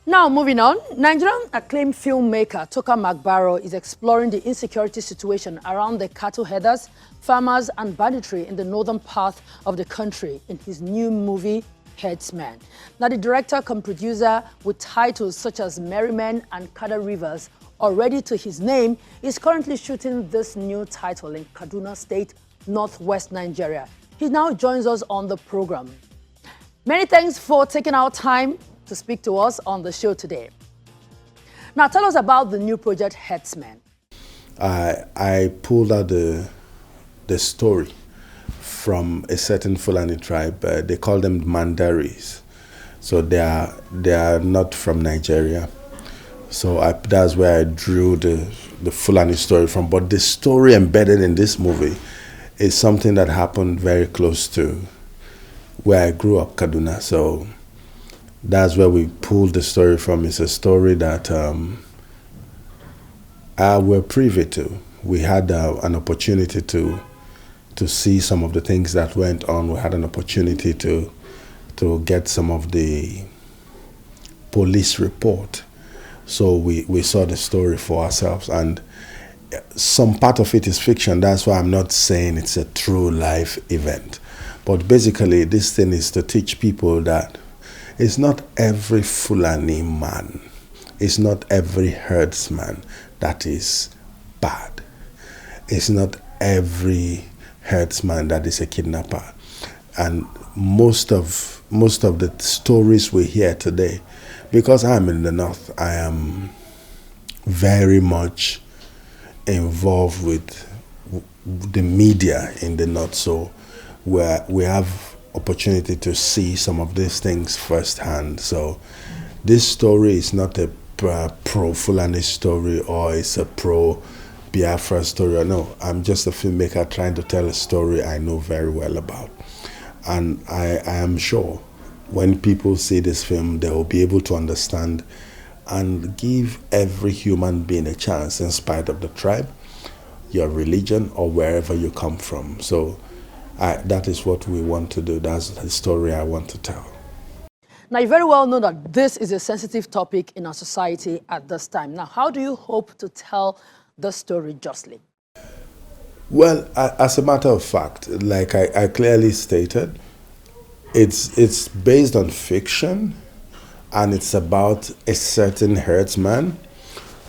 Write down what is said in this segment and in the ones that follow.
Now, moving on, Nigerian acclaimed filmmaker Toka McBaror is exploring the insecurity situation around the cattle herders, farmers, and banditry in the northern part of the country in his new movie, Herdsmen. Now, the director come producer with titles such as Merrymen and Kada Rivers already to his name is currently shooting this new title in Kaduna State, northwest Nigeria. He now joins us on the program. Many thanks for taking our time to speak to us on the show today. Now, tell us about the new project, Herdsmen. I pulled out the story from a certain Fulani tribe. They call them Mandaris. So they are not from Nigeria. So that's where I drew the Fulani story from. But the story embedded in this movie is something that happened very close to where I grew up, Kaduna. So that's where we pulled the story from. It's a story that we're privy to. We had an opportunity to see some of the things that went on. We had an opportunity to get some of the police report. So we saw the story for ourselves. And some part of it is fiction. That's why I'm not saying it's a true life event. But basically, this thing is to teach people that it's not every Fulani man, it's not every herdsman that is bad. It's not every herdsman that is a kidnapper. And most of the stories we hear today, because I'm in the north, I am very much involved with the media in the north, so where we have opportunity to see some of these things firsthand. So this story is not a pro-Fulani story or it's a pro-Biafra story. No, I'm just a filmmaker trying to tell a story I know very well about. And I am sure when people see this film, they will be able to understand and give every human being a chance in spite of the tribe, your religion, or wherever you come from. So that is what we want to do. That's the story I want to tell. Now, you very well know that this is a sensitive topic in our society at this time. Now, how do you hope to tell the story justly? Well, as a matter of fact, like I clearly stated, it's based on fiction, and it's about a certain herdsman.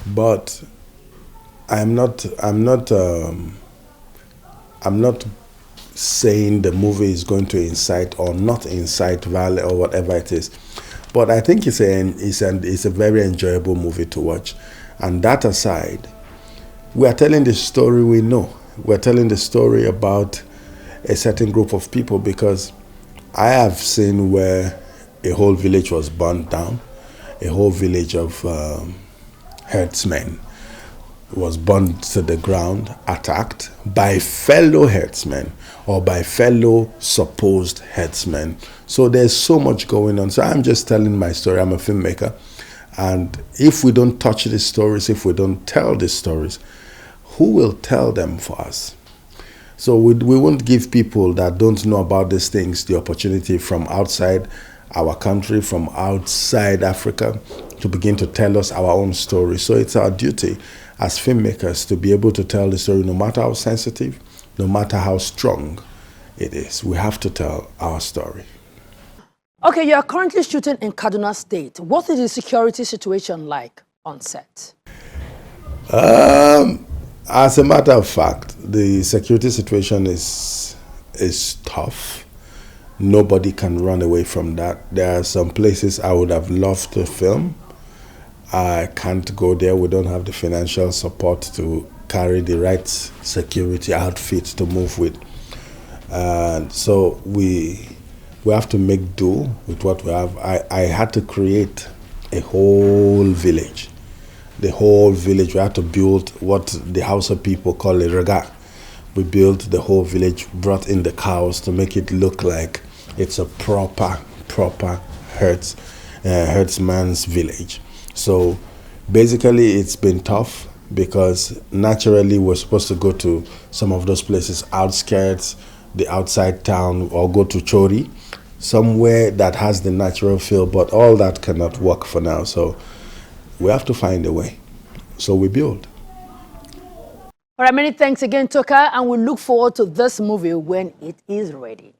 But I'm not saying the movie is going to incite or not incite violence or whatever it is. But I think it's a very enjoyable movie to watch. And that aside, we are telling the story we know. We're telling the story about a certain group of people, because I have seen where a whole village was burnt down, a whole village of herdsmen was burned to the ground, attacked by fellow herdsmen or by fellow supposed herdsmen. So there's so much going on. So I'm just telling my story. I'm a filmmaker. And if we don't touch these stories, if we don't tell these stories, who will tell them for us? So we won't give people that don't know about these things the opportunity from outside our country, from outside Africa, to begin to tell us our own story. So it's our duty as filmmakers to be able to tell the story, no matter how sensitive, no matter how strong it is. We have to tell our story. Okay, you are currently shooting in Kaduna State. What is the security situation like on set? As a matter of fact, the security situation is tough. Nobody can run away from that. There are some places I would have loved to film. I can't go there. We don't have the financial support to carry the right security outfit to move with. So we have to make do with what we have. I had to create a whole village. The whole village, we had to build what the Hausa people call a rega. We built the whole village, brought in the cows to make it look like it's a proper herdsman's village. So basically it's been tough because naturally we're supposed to go to some of those places, outskirts, the outside town, or go to Chori. somewhere that has the natural feel, but all that cannot work for now. So we have to find a way. So we build. All right, many thanks again, Toka, and we look forward to this movie when it is ready.